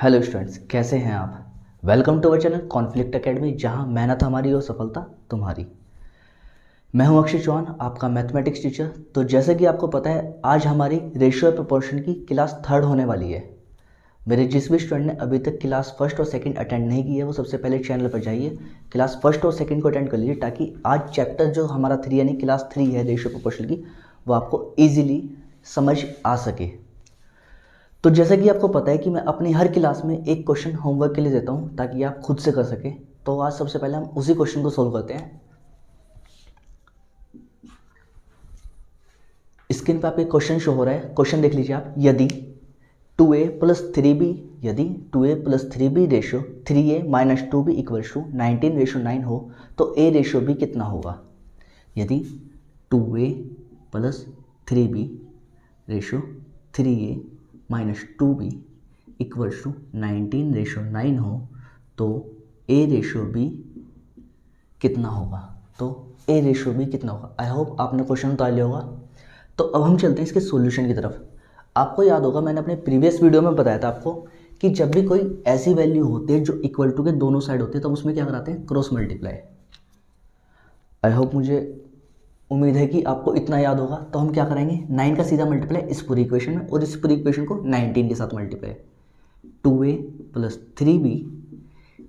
Hello students, कैसे हैं आप। Welcome to our channel conflict academy, जहां मेहनत हमारी और सफलता तुम्हारी। मैं हूं अक्षय चौहान, आपका मैथमेटिक्स टीचर। तो जैसे कि आपको पता है, आज हमारी रेशियो और प्रोपोर्शन की क्लास 3 होने वाली है। मेरे जिस भी स्टूडेंट ने अभी तक क्लास 1 और 2 अटेंड नहीं की है, वो सबसे पहले चैनल पर जाइए, क्लास 1 और 2 को अटेंड कर लीजिए, ताकि आज चैप्टर जो हमारा 3 यानी क्लास 3 है रेशियो प्रोपोर्शन की, वो आपको ईजिली समझ आ सके। तो जैसा कि आपको पता है कि मैं अपनी हर क्लास में एक क्वेश्चन होमवर्क के लिए देता हूं, ताकि आप खुद से कर सके। तो आज सबसे पहले हम उसी क्वेश्चन को सोल्व करते हैं। स्क्रीन पे आपके क्वेश्चन शो हो रहा है। क्वेश्चन देख लीजिए आप। यदि 2a प्लस 3b यदि 2a plus 3b ratio 3a minus 2b equal to 19:9 हो, तो a रेशियो b कितना होगा। यदि 2a plus 3b ratio 3a minus 2b equals to 19:9 हो, तो a रेशियो b कितना होगा। तो a रेशियो b कितना होगा। आई होप आपने क्वेश्चन उतार लिया होगा। तो अब हम चलते हैं इसके सॉल्यूशन की तरफ। आपको याद होगा, मैंने अपने प्रीवियस वीडियो में बताया था आपको कि जब भी कोई ऐसी वैल्यू होती है जो इक्वल टू के दोनों साइड होती है, तो हम उसमें क्या कराते हैं, क्रॉस मल्टीप्लाई। आई होप, मुझे उम्मीद है कि आपको इतना याद होगा। तो हम क्या करेंगे, 9 का सीधा मल्टीप्लाई इस पूरी इक्वेशन में, और इस पूरी इक्वेशन को 19 के साथ multiply. 2a plus 3b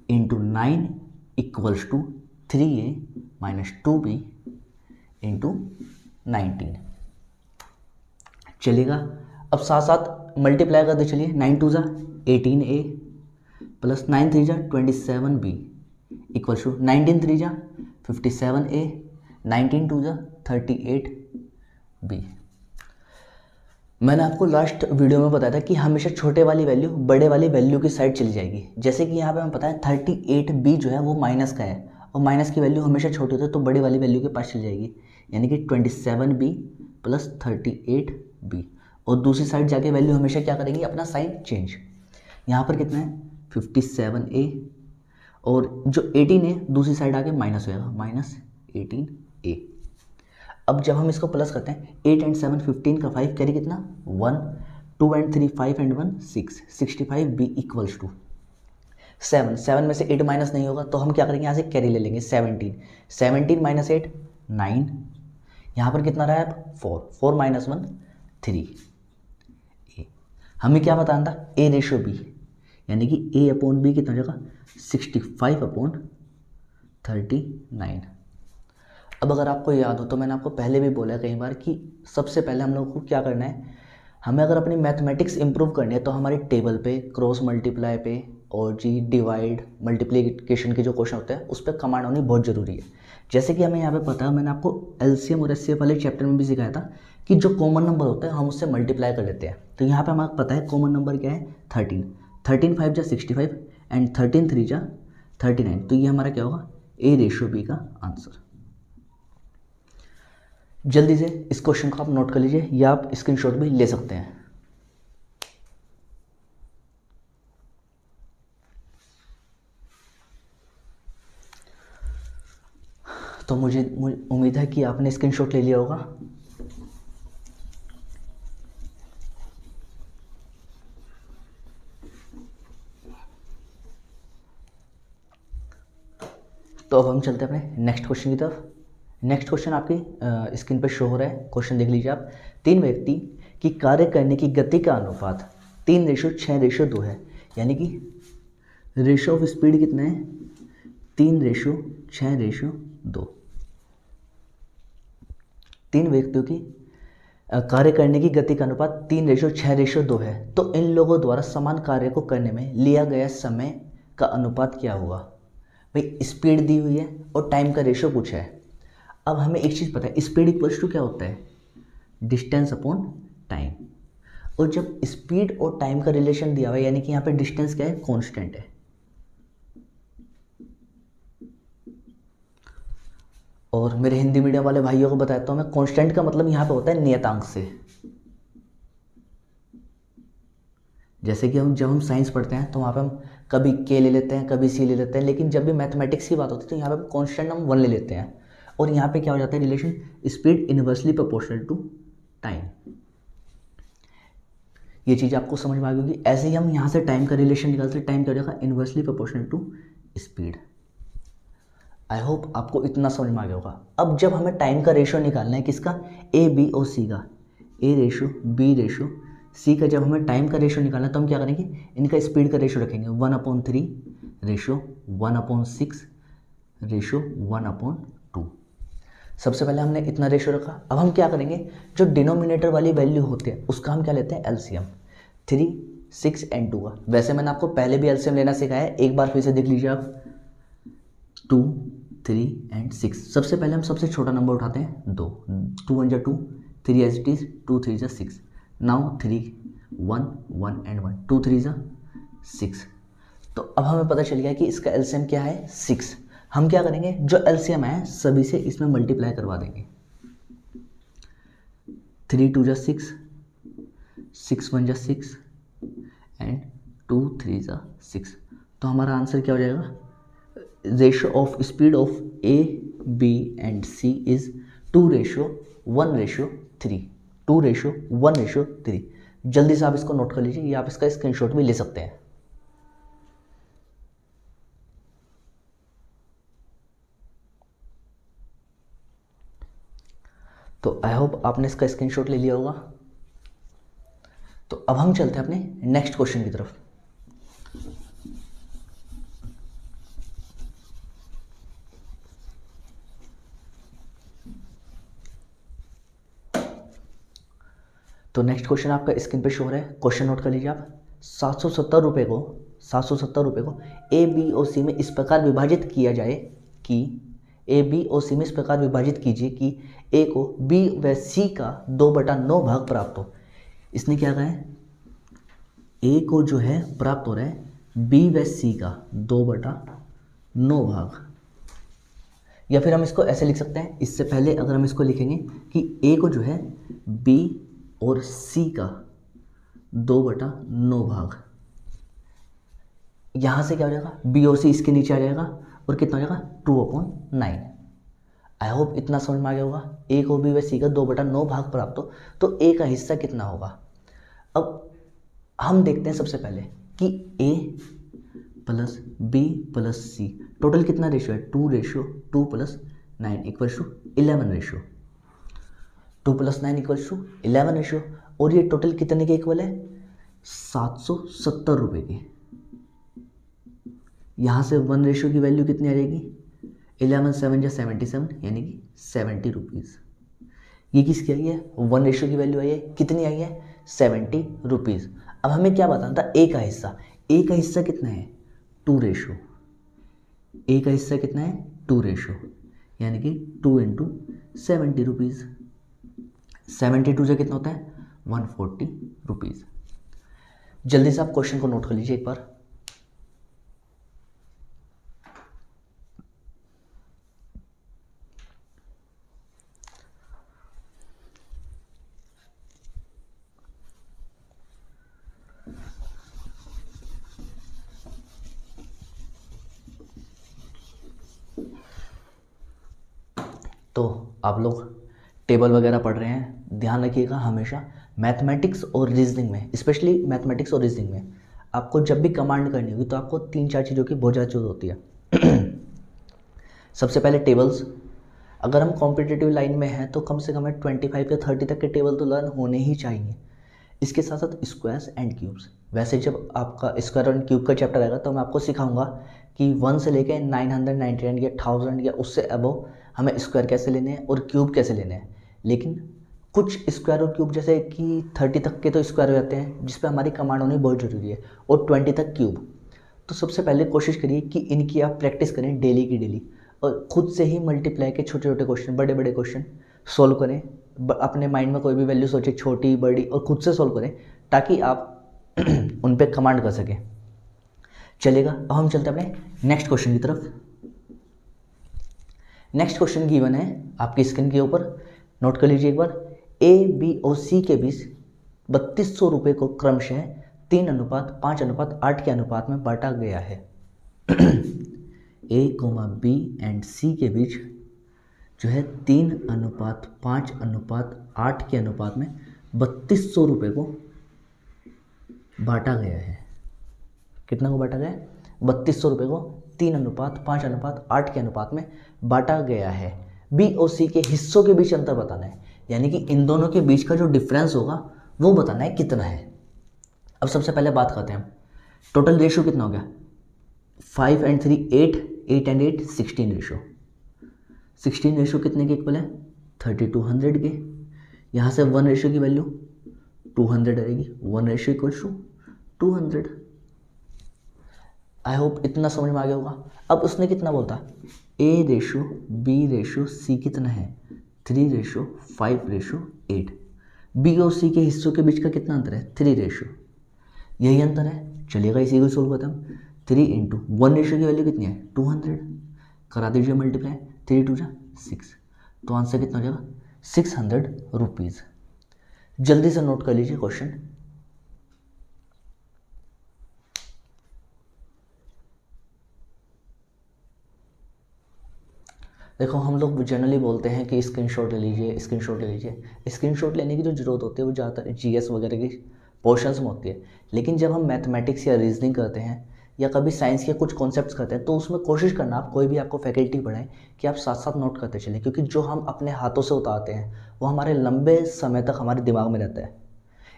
into 9 equals to 3a minus 2b into 19। चलेगा। अब साथ साथ मल्टीप्लाई करते चलिए। 9 2 जा 18a प्लस 9 3 जा 27b इक्वल्स टू 19 3 जा 57a 19 2 जा 38b। मैंने आपको लास्ट वीडियो में बताया था कि हमेशा छोटे वाली वैल्यू बड़े वाली वैल्यू की साइड चली जाएगी। जैसे कि यहाँ पे हमें पता है 38b जो है वो माइनस का है, और माइनस की वैल्यू हमेशा छोटी होती है, तो बड़ी वाली वैल्यू के पास चली जाएगी, यानी कि 27b प्लस 38b। और दूसरी साइड जाके वैल्यू हमेशा क्या करेंगी, अपना साइन चेंज। यहाँ पर कितना है 57a, और जो 18 है दूसरी साइड आके माइनस होगा, माइनस 18a। अब जब हम इसको प्लस करते हैं, 8 एंड 7 15 का 5 कैरी कितना 1, 2 and 3 5 and 1 6, 65b equals to 7। 7 में से 8 माइनस नहीं होगा, तो हम क्या करेंगे, यहाँ से कैरी ले लेंगे 17। 17 माइनस 8 9। यहाँ पर कितना रहा है 4, 4 माइनस 1 3। हमें क्या बताना था, a रेशियो b, यानी कि a अपॉन b कितना जगह 65 अपॉन 39। अब अगर आपको याद हो, तो मैंने आपको पहले भी बोला कई बार कि सबसे पहले हम लोग को क्या करना है, हमें अगर अपनी मैथमेटिक्स इंप्रूव करनी है, तो हमारी टेबल पे, क्रॉस मल्टीप्लाई पे, और जी डिवाइड मल्टीप्लिकेशन के जो क्वेश्चन होते हैं उस पर कमांड होनी बहुत ज़रूरी है। जैसे कि हमें यहाँ पे पता है, मैंने आपको एलसीएम और एचसीएफ वाले चैप्टर में भी सिखाया था कि जो कॉमन नंबर होता है हम उससे मल्टीप्लाई कर लेते हैं। तो यहाँ पे हमें पता है कॉमन नंबर क्या है 13। 13 5 जा 65 एंड 13 3 जा 39। तो ये हमारा क्या होगा, a रेशियो b का आंसर। जल्दी से इस क्वेश्चन को आप नोट कर लीजिए, या आप स्क्रीनशॉट भी ले सकते हैं। तो मुझे उम्मीद है कि आपने स्क्रीनशॉट ले लिया होगा। तो अब हम चलते हैं अपने नेक्स्ट क्वेश्चन की तरफ। नेक्स्ट क्वेश्चन आपकी स्क्रीन पर शो हो रहा है। क्वेश्चन देख लीजिए आप। 3 व्यक्ति की कार्य करने की गति का अनुपात 3:6:2 है, यानी कि रेशियो ऑफ स्पीड कितना है 3:6:2। 3 व्यक्तियों की कार्य करने की गति का अनुपात 3:6:2 है। तो इन लोगों द्वारा समान कार्य को करने में लिया गया समय का अनुपात क्या होगा। भाई स्पीड दी हुई है और टाइम का रेशियो पूछा है। अब हमें एक चीज़ पता है, स्पीड इक्वल्स टू क्या होता है, डिस्टेंस अपॉन टाइम। और जब स्पीड और टाइम का रिलेशन दिया हुआ है, यानी कि यहाँ पे डिस्टेंस क्या है, कांस्टेंट है, और मेरे हिंदी मीडियम वाले भाइयों को बताता हूँ मैं, कांस्टेंट का मतलब यहाँ पे होता है नियतांक से। जैसे कि जब हम साइंस पढ़ते हैं तो वहाँ पे हम कभी के ले लेते हैं, कभी सी ले लेते हैं, लेकिन जब भी मैथमेटिक्स की बात होती है तो यहाँ पे हम कांस्टेंट हम 1 ले लेते हैं। और यहाँ पे क्या हो जाता है, relation speed inversely proportional to time. ये चीज़ आपको समझ में आ गई होगी। ऐसे ही हम यहाँ से टाइम का रिलेशन निकालते हैं, टाइम क्या हो जाएगा, inversely proportional to speed. I hope आपको इतना समझ में आ गया होगा। अब जब हमें टाइम का रेशियो निकालना है किसका, ए बी और सी का, ए रेशो बी रेशो सी का, जब हमें टाइम का रेशियो निकालना है तो हम क्या करेंगे, इनका स्पीड का रेशियो रखेंगे 1/3 रेशो 1/6 रेशो 1/2। सबसे पहले हमने इतना रेशियो रखा। अब हम क्या करेंगे, जो डिनोमिनेटर वाली वैल्यू होती है उसका हम क्या लेते हैं, एलसीएम 3, 6 एंड 2 का। वैसे मैंने आपको पहले भी एलसीएम लेना सिखाया है, एक बार फिर से देख लीजिए आप। 2, 3 एंड 6। सबसे पहले हम सबसे छोटा नंबर उठाते हैं 2, 2 1 2, 3 as it is, 2 3 6। Now 3 1 1 and 1, 2 3 6। तो अब हमें पता चल गया कि इसका एलसीएम क्या है, 6। हम क्या करेंगे, जो एलसीएम है सभी से इसमें मल्टीप्लाई करवा देंगे। 3 2 6, 6 1 6 एंड 2 3 6। तो हमारा आंसर क्या हो जाएगा, ratio of speed of A B and C is 2:1:3। 2:1:3। जल्दी से आप इसको नोट कर लीजिए, या आप इसका स्क्रीनशॉट भी ले सकते हैं। तो आई होप आपने इसका स्क्रीनशॉट ले लिया होगा। तो अब हम चलते हैं अपने नेक्स्ट क्वेश्चन की तरफ। तो नेक्स्ट क्वेश्चन आपका स्क्रीन पे शो हो रहा है, क्वेश्चन नोट कर लीजिए आप। 770 रुपये को ए बी और सी में इस प्रकार विभाजित किया जाए कि, ए बी और सी में इस प्रकार विभाजित कीजिए कि ए को बी व सी का 2/9 भाग प्राप्त हो। इसने क्या कहा है, ए को जो है प्राप्त हो रहा है बी व सी का 2/9 भाग। या फिर हम इसको ऐसे लिख सकते हैं, इससे पहले अगर हम इसको लिखेंगे कि ए को जो है बी और सी का 2/9 भाग, यहां से क्या हो जाएगा, बी और सी इसके नीचे आ जाएगा और कितना हो जाएगा 2/9। आई होप इतना समझ में आ गया होगा। ए को बी व सी का 2/9 भाग प्राप्त हो तो ए का हिस्सा कितना होगा। अब हम देखते हैं सबसे पहले कि ए प्लस बी प्लस सी टोटल कितना रेशियो है, 2:2 + 9 = 11 रेशियो। 2 + 9 = 11 रेशियो। और ये टोटल कितने के इक्वल है, 770 रुपये की। यहाँ से 1 रेशियो की वैल्यू कितनी आ जाएगी, 11 7 77 यानी कि 70 रुपीज़। ये किसकी आई है, 1 रेशियो की वैल्यू आई है, कितनी आई है, 70 रुपीज़। अब हमें क्या बताना था, ए का हिस्सा। ए का हिस्सा कितना है, 2 रेशियो। ए का हिस्सा कितना है, 2 रेशियो, यानी कि 2 × 70 रुपीज़। 72 से कितना होता है, 140 रुपीज़। जल्दी से आप क्वेश्चन को नोट कर लीजिए एक बार। तो आप लोग टेबल वगैरह पढ़ रहे हैं, ध्यान रखिएगा हमेशा मैथमेटिक्स और रीजनिंग में, स्पेशली मैथमेटिक्स और रीजनिंग में आपको जब भी कमांड करनी होगी तो आपको 3-4 चीज़ों की बहुत ज़्यादा जरूरत होती है। सबसे पहले टेबल्स। अगर हम कॉम्पिटिटिव लाइन में हैं तो कम से कम 25 या 30 तक के टेबल तो लर्न होने ही चाहिए। इसके साथ साथ स्क्वायर्स एंड क्यूब्स। वैसे जब आपका स्क्वायर एंड क्यूब का चैप्टर आएगा तो मैं आपको सिखाऊंगा कि 1 से लेकर 999 या 1000 या उससे अबव हमें स्क्वायर कैसे लेने हैं और क्यूब कैसे लेने हैं। लेकिन कुछ स्क्वायर और क्यूब जैसे कि 30 तक के तो स्क्वायर हो जाते हैं जिस पे हमारी कमांड होनी बहुत ज़रूरी है, और 20 तक क्यूब। तो सबसे पहले कोशिश करिए कि इनकी आप प्रैक्टिस करें डेली की डेली, और खुद से ही मल्टीप्लाई के छोटे छोटे क्वेश्चन, बड़े बड़े क्वेश्चन सोल्व करें। अपने माइंड में कोई भी वैल्यू सोचे, छोटी बड़ी, और खुद से सोल्व करें ताकि आप उन पे कमांड कर सकें। चलेगा, अब हम चलते हैं अपने नेक्स्ट क्वेश्चन की तरफ। नेक्स्ट क्वेश्चन गिवन है आपकी स्क्रीन के ऊपर, नोट कर लीजिए एक बार। ए बी और सी के बीच 3200 रुपये को क्रमशः 3:5:8 के अनुपात में बांटा गया है। ए, बी एंड सी के बीच जो है 3:5:8 के अनुपात में 3200 रुपये को बांटा गया है, कितना को बांटा गया है? 3200 रुपये को 3:5:8 के अनुपात में बांटा गया है। बी और सी के हिस्सों के बीच अंतर बताना है, यानी कि इन दोनों के बीच का जो डिफरेंस होगा वो बताना है कितना है। अब सबसे पहले बात करते हैं हम, टोटल रेशियो कितना हो गया? 5 and 3 8, 8 and 8 16 रेशियो। 16 रेशियो कितने के इक्वल है? 3200 के। यहाँ से 1 रेशियो की वैल्यू 200 रहेगी, 1 ratio equal to 200। I hope इतना समझ में आ गया होगा। अब उसने कितना बोलता, A ratio B ratio C कितना है? 3:5:8। बी और सी के हिस्सों के बीच का कितना अंतर है? 3 रेशियो, यही अंतर है। चलिएगा इसी को सोल्व करते हैं। 3 × 1 रेशियो की वैल्यू कितनी है? 200। करा दीजिए मल्टीप्लाई, 3 2 6, तो आंसर कितना हो जाएगा? 600 रुपीज़। जल्दी से नोट कर लीजिए क्वेश्चन। देखो हम लोग जनरली बोलते हैं कि स्क्रीनशॉट ले लीजिए, स्क्रीनशॉट ले लीजिए। स्क्रीनशॉट लेने की जो ज़रूरत होती है वो ज़्यादातर जीएस वगैरह की पोर्शंस में होती है, लेकिन जब हम मैथमेटिक्स या रीजनिंग करते हैं या कभी साइंस के कुछ कॉन्सेप्ट्स करते हैं तो उसमें कोशिश करना, आप कोई भी आपको फैकल्टी पढ़ाएं, कि आप साथ साथ नोट करते चलें, क्योंकि जो हम अपने हाथों से उतारते हैं वो हमारे लंबे समय तक हमारे दिमाग में रहता है।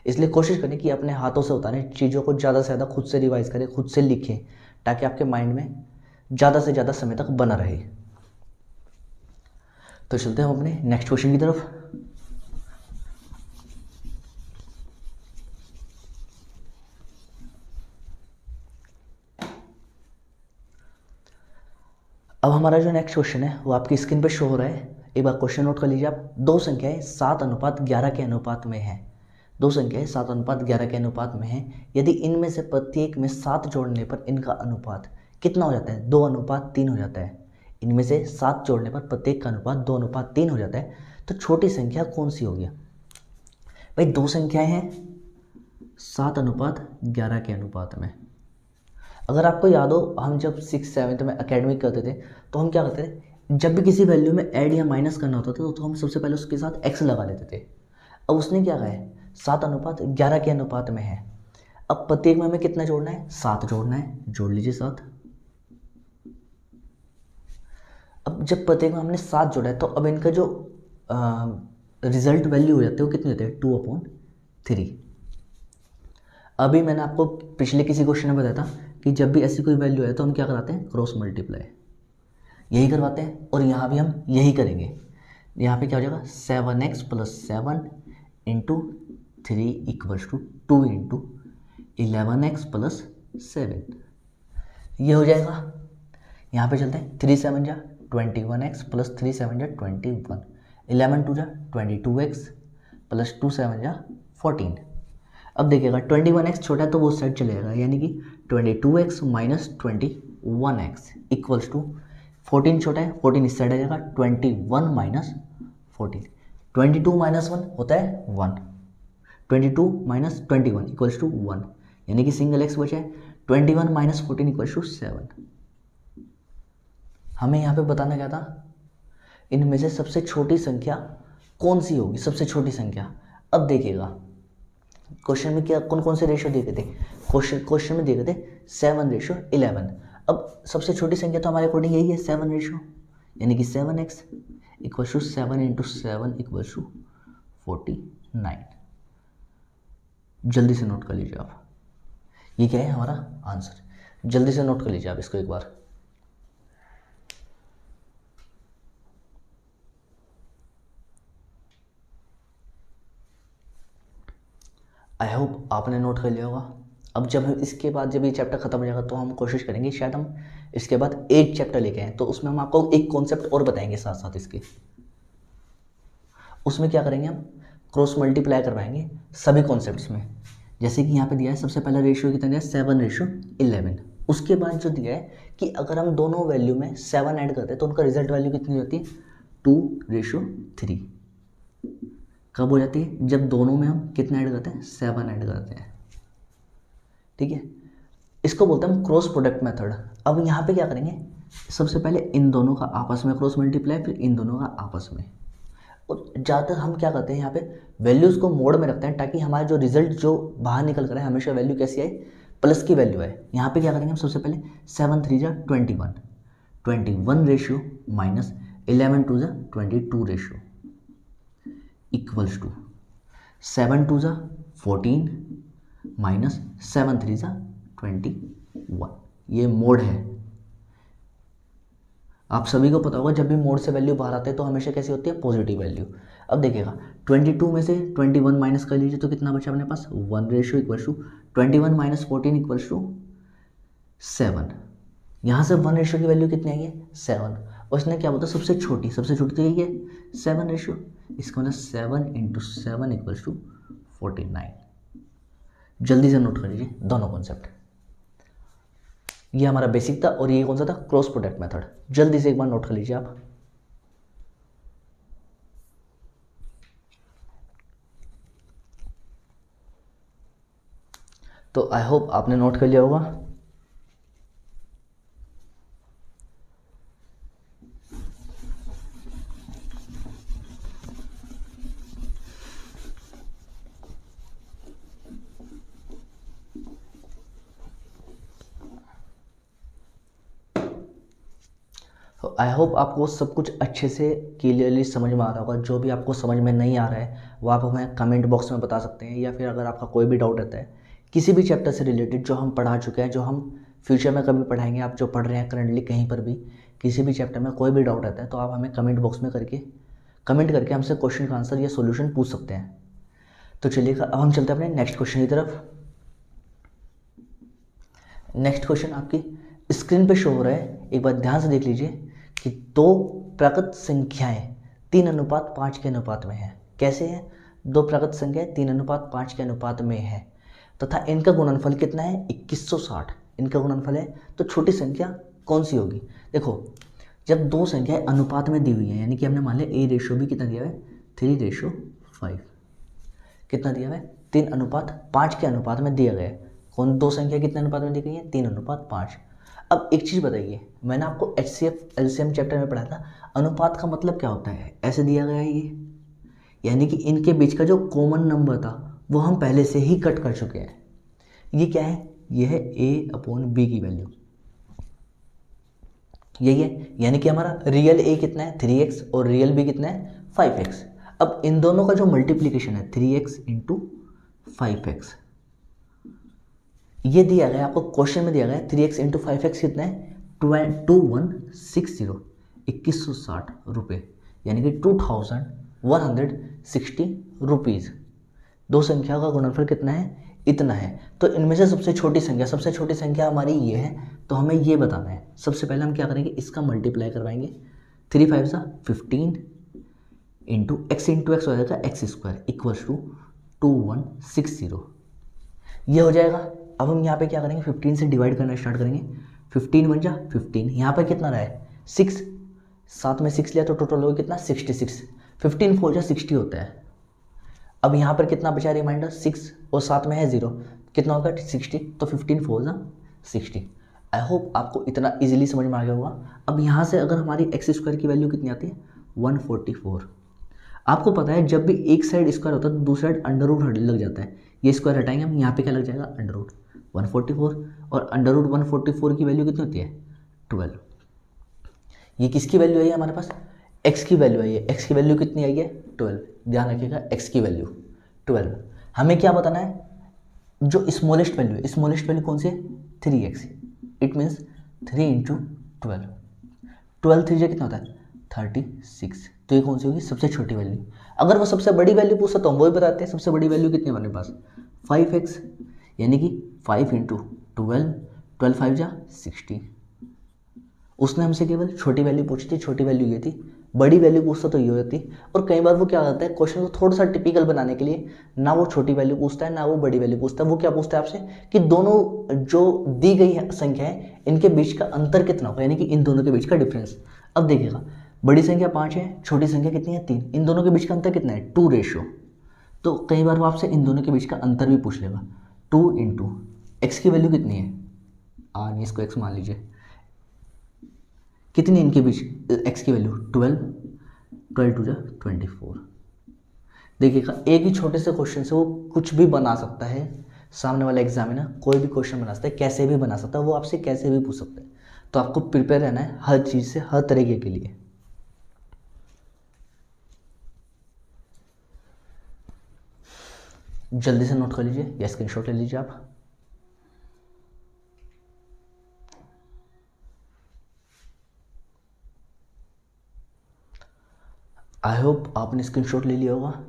इसलिए कोशिश करें कि अपने हाथों से उतारें, चीज़ों को ज़्यादा से ज़्यादा खुद से रिवाइज करें, खुद से लिखें, ताकि आपके माइंड में ज़्यादा से ज़्यादा समय तक बना रहे। तो चलते हैं हम अपने नेक्स्ट क्वेश्चन की तरफ। अब हमारा जो नेक्स्ट क्वेश्चन है वो आपकी स्क्रीन पर शो हो रहा है, एक बार क्वेश्चन नोट कर लीजिए आप। दो संख्याएं 7:11 के अनुपात में है। दो संख्याएं 7:11 के अनुपात में है। यदि इनमें से प्रत्येक में 7 जोड़ने पर इनका अनुपात कितना हो जाता है? 2:3 हो जाता है। इनमें से 7 जोड़ने पर प्रत्येक का अनुपात 2:3 हो जाता है। तो छोटी संख्या कौन सी होगी? भाई दो संख्याएं हैं 7:11 के अनुपात में। अगर आपको याद हो, हम जब 6th-7th में एकेडमिक करते थे तो हम क्या करते थे, जब भी किसी वैल्यू में ऐड या माइनस करना होता था तो हम सबसे पहले उसके साथ x लगा लेते थे। अब उसने क्या कहा है? 7:11 के अनुपात में है। अब प्रत्येक में हमें कितना जोड़ना है? 7 जोड़ना है। जोड़ लीजिए 7। अब जब प्रत्येक में हमने 7 जोड़ा है तो अब इनका जो रिजल्ट वैल्यू हो जाते हैं वो कितने होते हैं? 2/3। अभी मैंने आपको पिछले किसी क्वेश्चन में बताया था कि जब भी ऐसी कोई वैल्यू है तो हम क्या कराते हैं? क्रॉस मल्टीप्लाई, यही करवाते हैं। और यहाँ भी हम यही करेंगे। यहाँ पे क्या हो जाएगा? 7x + 7 × 3 = 2 × 11x + 7, ये हो जाएगा। यहाँ पे चलते हैं, 3 7 जा 21x + 3 7 जा 21, 11 2 जा 22x + 2 7 जा 14। अब देखिएगा 21x छोटा है तो वो साइड चले जाएगा, यानी कि 22x - 21x = 14 छोटा है, 14 इस साइड आ जाएगा, 21 - 14। 22 - 1 होता है 1, 22 - 21 = 1, यानी कि सिंगल x बचा है। 21 - 14 = 7। हमें यहाँ पे बताना क्या था? इनमें से सबसे छोटी संख्या कौन सी होगी? सबसे छोटी संख्या। अब देखिएगा क्वेश्चन में क्या कौन कौन से रेशियो दिए गए थे? क्वेश्चन में दिए गए थे 7:11। अब सबसे छोटी संख्या तो हमारे अकॉर्डिंग यही है 7 रेशियो, यानी कि 7x = 7 × 7 = 49। जल्दी से नोट कर लीजिए आप, ये क्या है हमारा आंसर। जल्दी से नोट कर लीजिए आप इसको एक बार। आई होप आपने नोट कर लिया होगा। अब जब हम इसके बाद जब ये चैप्टर ख़त्म हो जाएगा तो हम कोशिश करेंगे शायद हम इसके बाद 8 चैप्टर लेके आएँ, तो उसमें हम आपको एक कॉन्सेप्ट और बताएंगे साथ साथ इसके। उसमें क्या करेंगे, हम क्रॉस मल्टीप्लाई करवाएंगे सभी कॉन्सेप्ट्स में। जैसे कि यहाँ पे दिया है सबसे पहला रेशियो कितना दिया है? 7:11। उसके बाद जो दिया है कि अगर हम दोनों वैल्यू में 7 ऐड करते हैं तो उनका रिजल्ट वैल्यू कितनी होती है? 2:3। कब हो जाती है? जब दोनों में हम कितना ऐड करते हैं? 7 ऐड करते हैं। ठीक है, इसको बोलते हैं हम क्रॉस प्रोडक्ट मेथड। अब यहाँ पे क्या करेंगे, सबसे पहले इन दोनों का आपस में क्रॉस मल्टीप्लाई, फिर इन दोनों का आपस में। और ज़्यादातर हम क्या करते हैं यहाँ पे वैल्यूज़ को मोड में रखते हैं ताकि हमारा जो रिजल्ट जो बाहर निकल कर है हमेशा वैल्यू कैसी आए, प्लस की वैल्यू आए। यहाँ पे क्या करेंगे हम सबसे पहले 7 3 जा 21, 21 रेशियो माइनस 11 2 जा 22 रेशियो इक्वल्स टू 7 2 जा 14 माइनस 7 3 जा 21। ये मोड है। आप सभी को पता होगा जब भी मोड से वैल्यू बाहर आते हैं तो हमेशा कैसी होती है, पॉजिटिव वैल्यू। अब देखिएगा 22 में से 21 माइनस कर लीजिए तो कितना बचा अपने पास, 1 ratio equals to 21 minus 14 equals to 7। यहाँ से 1 रेशियो की वैल्यू कितनी आई है, 7। और इसने क्या बोला, सबसे छोटी तो यही है 7 रेशियो। इसका मतलब 7 इंटू 7 इक्वल्स टू 49। जल्दी से नोट कर लीजिए दोनों कॉन्सेप्ट। ये हमारा बेसिक था और ये कौन सा था, क्रॉस प्रोडक्ट मेथड। जल्दी से एक बार नोट कर लीजिए आप। तो आई होप आपने नोट कर लिया होगा। आई होप आपको सब कुछ अच्छे से क्लियरली समझ में आ रहा होगा। जो भी आपको समझ में नहीं आ रहा है वो आप हमें कमेंट बॉक्स में बता सकते हैं, या फिर अगर आपका कोई भी डाउट रहता है किसी भी चैप्टर से रिलेटेड जो हम पढ़ा चुके हैं, जो हम फ्यूचर में कभी पढ़ाएंगे, आप जो पढ़ रहे हैं करंटली कहीं पर भी किसी भी चैप्टर में कोई भी डाउट रहता है तो आप हमें कमेंट बॉक्स में कमेंट करके हमसे क्वेश्चन का आंसर या सोल्यूशन पूछ सकते हैं। तो चलिए अब हम चलते हैं अपने नेक्स्ट क्वेश्चन की तरफ। नेक्स्ट क्वेश्चन आपकी स्क्रीन पे शो हो रहा है, एक बार ध्यान से देख लीजिए कि दो प्राकृत संख्याएं 3:5 के अनुपात में है। कैसे है, दो प्राकृत संख्याएं 3:5 के अनुपात में है तथा इनका गुणनफल कितना है, 2160 इनका गुणनफल है। तो छोटी संख्या कौन सी होगी। देखो जब दो संख्याएं अनुपात में दी हुई है, यानी कि हमने मान लिया ए रेशो भी कितना दिया है, 3:5 कितना दिया है, 3:5 के अनुपात में दिया गया है। कौन दो संख्या कितने अनुपात में दी गई है, 3:5। अब एक चीज़ बताइए, मैंने आपको HCF LCM चैप्टर में पढ़ाया था, अनुपात का मतलब क्या होता है। ऐसे दिया गया है ये, यानी कि इनके बीच का जो कॉमन नंबर था वो हम पहले से ही कट कर चुके हैं। ये क्या है, ये है A/B की वैल्यू, यही है। यानी कि हमारा रियल A कितना है, 3x, और रियल B कितना है, 5x। अब इन दोनों का जो मल्टीप्लीकेशन है 3x इंटू 5x, ये दिया गया आपको क्वेश्चन में दिया गया है। 3x इंटू 5x कितना है, 2160 2160 रुपये, यानी कि 2160 रुपीज़। दो संख्या का गुणनफल कितना है, इतना है। तो इनमें से सबसे छोटी संख्या हमारी ये है, तो हमें ये बताना है। सबसे पहले हम क्या करेंगे, इसका मल्टीप्लाई करवाएंगे। 3 5 15 इंटू एक्स हो जाएगा x² इक्वल्स टू 2160, ये हो जाएगा। अब हम यहाँ पे क्या करेंगे, 15 से डिवाइड करना स्टार्ट करेंगे। 15 बन जा 15, यहाँ पर कितना रहा है 6, साथ में 6 लिया तो टोटल होगा कितना 66। 15 4 जा 60 होता है। अब यहाँ पर कितना बचा रिमाइंडर 6 और साथ में है 0, कितना होगा 60। तो 15 4 जा 60। आई होप आपको इतना इजीली समझ में आ गया होगा। अब यहाँ से अगर हमारी x² की वैल्यू कितनी आती है 144। आपको पता है जब भी एक साइड स्क्वायर होता है तो दूसरी साइड अंडर रूट लग जाता है। ये स्क्वायर हटाएंगे हम, यहाँ पे क्या लग जाएगा अंडर रूट 144, और अंडर रूट 144 की वैल्यू कितनी होती है 12। ये किसकी वैल्यू आई है हमारे पास, x की वैल्यू आई है। x की वैल्यू कितनी आई है 12, ध्यान रखिएगा x की वैल्यू 12। हमें क्या बताना है, जो स्मॉलेस्ट वैल्यू कौन सी है 3x, इट मीन्स 3 इंटू 12, 12 3 कितना होता है 36। तो ये कौन सी होगी सबसे छोटी वैल्यू। अगर वो सबसे बड़ी वैल्यू पूछता तो हम वो ही बताते हैं। सबसे बड़ी वैल्यू कितनी है हमारे पास 5x, यानी कि 5 इंटू 12, 12 5 जा 60। उसने हमसे केवल छोटी वैल्यू पूछी थी, छोटी वैल्यू ये थी। बड़ी वैल्यू पूछता तो ये होती। और कई बार वो क्या करता है, क्वेश्चन को थोड़ा सा टिपिकल बनाने के लिए ना वो छोटी वैल्यू पूछता है ना वो बड़ी वैल्यू पूछता है। वो क्या पूछता है आपसे कि दोनों जो दी गई संख्या है इनके बीच का अंतर कितना होगा, यानी कि इन दोनों के बीच का डिफरेंस। अब देखिएगा बड़ी संख्या 5 है, छोटी संख्या कितनी है 3, इन दोनों के बीच का अंतर कितना है 2 रेशो। तो कई बार वो आपसे इन दोनों के बीच का अंतर भी पूछ लेगा। 2 इंटू एक्स की वैल्यू कितनी है, इसको x मान लीजिए, कितनी इनके बीच x की वैल्यू 12, 12 टू जा 24। देखिएगा एक ही छोटे से क्वेश्चन से वो कुछ भी बना सकता है, सामने वाला एग्जामिनर कोई भी क्वेश्चन बना सकता है, कैसे भी बना सकता है, वो आपसे कैसे भी पूछ सकता है। तो आपको प्रिपेयर रहना है हर चीज़ से, हर तरीके के लिए। जल्दी से नोट कर लीजिए या स्क्रीनशॉट ले लीजिए आप। आई होप आपने स्क्रीनशॉट ले लिया होगा।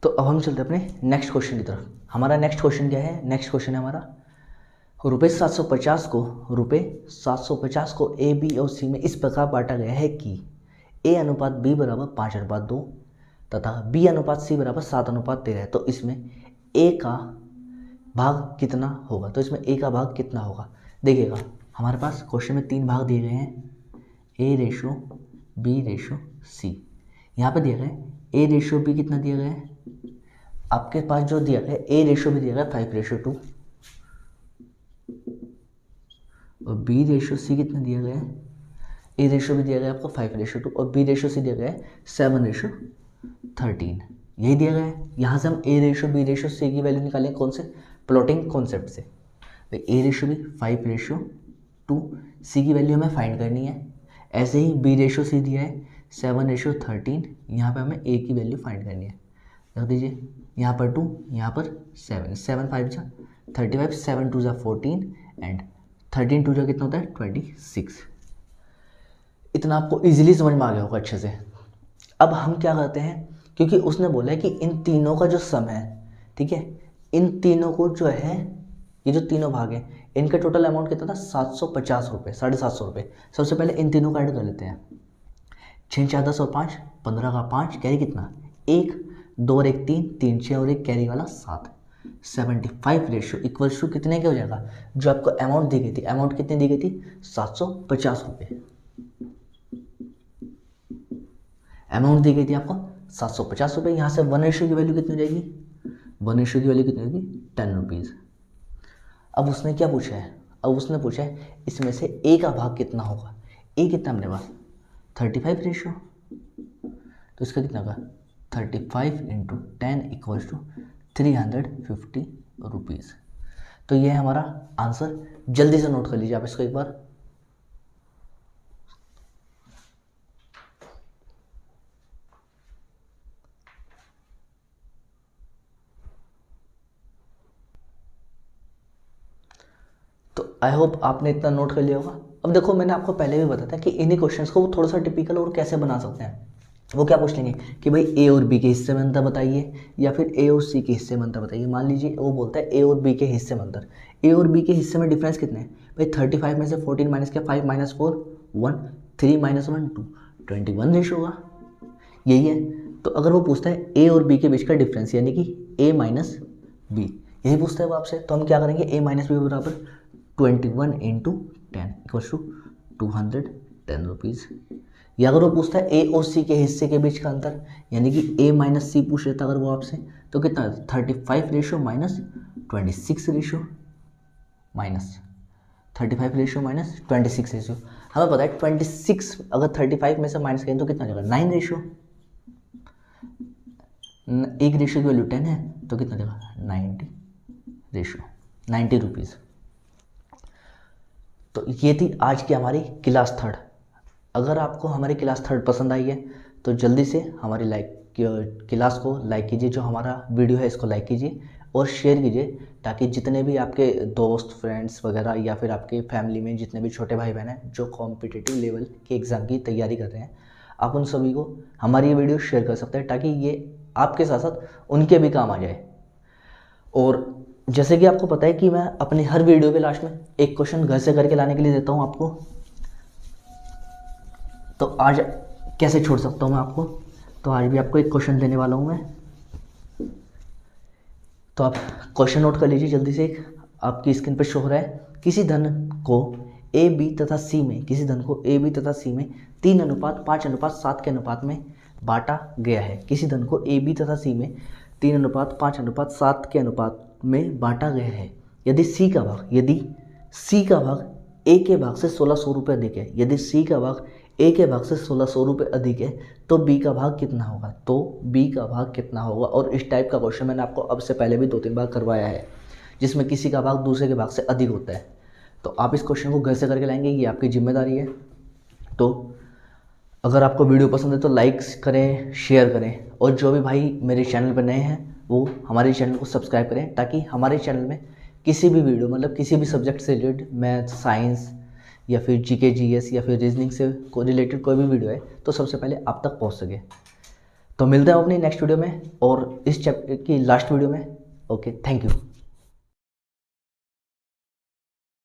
तो अब हम चलते हैं अपने नेक्स्ट क्वेश्चन की तरफ। हमारा नेक्स्ट क्वेश्चन क्या है? नेक्स्ट क्वेश्चन है हमारा रुपये 750 को ए बी और सी में इस प्रकार बांटा गया है कि ए अनुपात बी बराबर 5:2 तथा बी अनुपात सी बराबर 7:13 है। तो इसमें ए का भाग कितना होगा? तो इसमें ए का भाग कितना होगा? देखिएगा हमारे पास क्वेश्चन में 3 भाग दिए गए हैं, ए रेशो बी रेशो सी। यहाँ पे दिया गया है ए रेशो बी कितना दिया गया है, आपके पास जो दिया गया है ए रेशो भी दिया गया है 5:2 और बी रेशो सी कितना दिया गया है, ए रेशो भी दिया गया है आपको 5:2 और बी रेशो सी दिया गया है 7:13। यही दिया गया है। यहाँ से हम ए रेशो बी रेशो सी की वैल्यू निकालें कौन से? प्लॉटिंग कॉन्सेप्ट से। भाई ए रेशो भी 5:2, सी की वैल्यू हमें फाइंड करनी है। ऐसे ही बी रेशो सी दिया है 7:13, यहाँ पे हमें ए की वैल्यू फाइंड करनी है। रख दीजिए, यहाँ पर 2, यहाँ पर 7, 7 5 जा 35, 7 2 जा 14 एंड 13 2 जा कितना होता है 26। इतना आपको इजीली समझ में आ गया होगा अच्छे से। अब हम क्या करते हैं, क्योंकि उसने बोला है कि इन तीनों का जो सम है, ठीक है, इन तीनों को जो है, ये जो तीनों भाग हैं इनका टोटल अमाउंट कितना था 750 रुपये, 750 रुपये। सबसे पहले इन तीनों का ऐड कर लेते हैं। 6 4 10 और 5, 15 का 5, कैरी कितना 1, 2 और 1 3, 3 6 और 1 कैरी वाला 7। 75 रेशो इक्वल्स टू कितने के हो जाएगा? जो आपको अमाउंट दी गई थी, अमाउंट कितनी दी गई थी 750 रुपये। अमाउंट दी गई थी आपको 750 रुपये। यहाँ से 1 रेशो की वैल्यू कितनी हो जाएगी? 1 रेशो की वैल्यू कितनी होगी 10 रुपीज़। अब उसने क्या पूछा है? अब उसने पूछा है इसमें से ए का भाग कितना होगा। ए कितना अपने पास 35 रेशो, तो इसका कितना होगा 35 × 10 इक्वल्स टू 350 रुपीज़। तो ये है हमारा आंसर। जल्दी से नोट कर लीजिए आप इसको एक बार। तो आई होप आपने इतना नोट कर लिया होगा। अब देखो मैंने आपको पहले भी बताया था कि इन्हीं क्वेश्चंस को वो थोड़ा सा टिपिकल और कैसे बना सकते हैं। वो क्या पूछ लेंगे कि भाई ए और बी के हिस्से में अंतर बताइए या फिर ए और सी के हिस्से में अंतर बताइए। मान लीजिए वो बोलता है ए और बी के हिस्से में अंतर। ए और बी के हिस्से में डिफरेंस कितने हैं भाई? 35 में से 14 माइनस क्या 5 माइनस 4 1, 3 माइनस 1 2, 21 रेशो होगा। यही है। तो अगर वो पूछता है ए और बी के बीच का डिफरेंस यानी कि ए माइनस बी, यही पूछता है वो आपसे, तो हम क्या करेंगे ए माइनस बी बराबर 21 × 10 इक्वल्स टू 210 रुपीज़। या अगर वो पूछता है ए और सी के हिस्से के बीच का अंतर यानी कि ए माइनस सी पूछ लेता अगर वो आपसे, तो कितना 35 ratio minus 26 ratio minus 35 ratio minus 26 ratio. हमें पता है 26 अगर 35 में से माइनस करें तो कितना जाएगा 9 रेशो। एक रेशो की वैल्यू 10 है तो कितना देगा 90 रेशो 90 रुपीज़। तो ये थी आज की हमारी क्लास थर्ड। अगर आपको हमारी क्लास थर्ड पसंद आई है तो जल्दी से हमारी क्लास को लाइक कीजिए, जो हमारा वीडियो है इसको लाइक कीजिए और शेयर कीजिए, ताकि जितने भी आपके दोस्त फ्रेंड्स वगैरह या फिर आपके फैमिली में जितने भी छोटे भाई बहन हैं जो कॉम्पिटिटिव लेवल के एग्ज़ाम की तैयारी कर रहे हैं, आप उन सभी को हमारी ये वीडियो शेयर कर सकते हैं ताकि ये आपके साथ साथ उनके भी काम आ जाए। और जैसे कि आपको पता है कि मैं अपनी हर वीडियो के लास्ट में एक क्वेश्चन घर से करके लाने के लिए देता हूँ आपको, तो आज कैसे छोड़ सकता हूँ मैं आपको? तो आज भी आपको एक क्वेश्चन देने वाला हूँ मैं, तो आप क्वेश्चन नोट कर लीजिए जल्दी से। एक आपकी स्क्रीन पर शो हो रहा है, किसी धन को ए बी तथा सी में 3:5:7 के अनुपात में बांटा गया है। किसी धन को ए बी तथा सी में 3:5:7 के अनुपात में बांटा गया है। यदि सी का भाग ए के भाग से 1600 रुपये अधिक है, यदि सी का भाग ए के भाग से 1600 रुपये अधिक है तो बी का भाग कितना होगा? तो बी का भाग कितना होगा? और इस टाइप का क्वेश्चन मैंने आपको अब से पहले भी 2-3 बार करवाया है, जिसमें किसी का भाग दूसरे के भाग से अधिक होता है। तो आप इस क्वेश्चन को घर से करके लाएंगे, ये आपकी जिम्मेदारी है। तो अगर आपको वीडियो पसंद है तो लाइक करें, शेयर करें, और जो भी भाई मेरे चैनल पर नए हैं वो हमारे चैनल को सब्सक्राइब करें, ताकि हमारे चैनल में किसी भी वीडियो मतलब किसी भी सब्जेक्ट से रिलेटेड, मैथ, साइंस या फिर जीके जीएस या फिर रीजनिंग से रिलेटेड कोई भी वीडियो है तो सबसे पहले आप तक पहुंच सके। तो मिलते हैं अपनी नेक्स्ट वीडियो में और इस चैप्टर की लास्ट वीडियो में। Okay, thank you.